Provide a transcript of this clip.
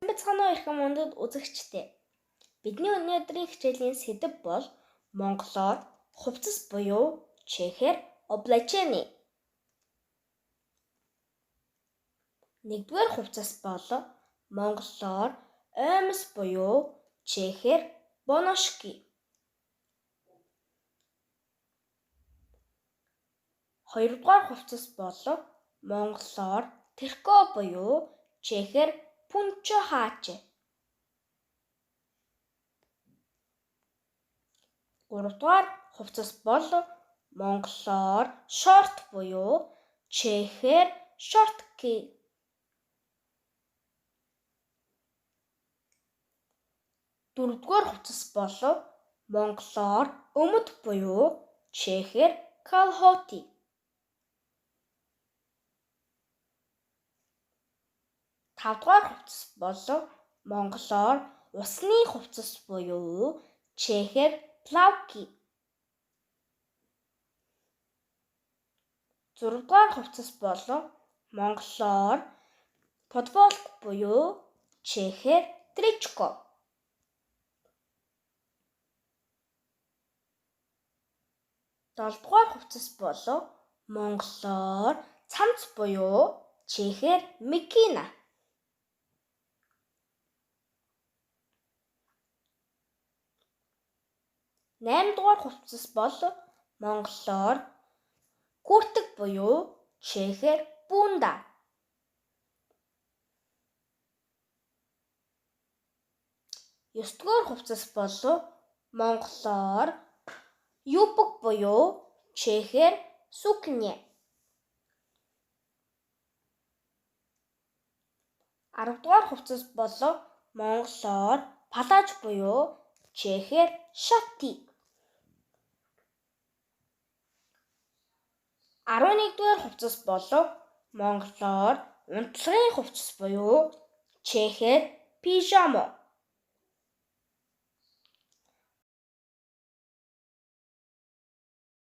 Бяцхан уу эрхэм мундаг үзэгчдээ. Бидний өнөөдрийн хичээлийн сэдэв бол монголоор хувцас буюу чехээр облачение. Нэгдүгээр хувцас бол монголоор оймс буюу чехээр боношки. Хоёрдугаар хувцас бол монголоор трико буюу чехээр пунчохааче. Гуравдугаар хувцас бол монголоор шорт буюу чехээр шортки. Дөрөвдүгээр хувцас бол монголоор өмд буюу чехээр калхоти. Тавдугаар хувцас бол монголоор усны хувцас буюу чехээр плавки. Зургадугаар хувцас бол монголоор подволк буюу чехээр тричко. Долдугаар хувцас бол монголоор цамц буюу чехээр микина. 8-дугаар хувцас бол монголоор куртэг буюу чехээр бунда. 9-дугаар хувцас бол монголоор юбок буюу чехээр сукне. 10-дугаар хувцас бол монголоор палаж буюу чехээр шати. 11-дугаар хувцас бол монголоор унтлагын хувцас буюу чехээр пижамо.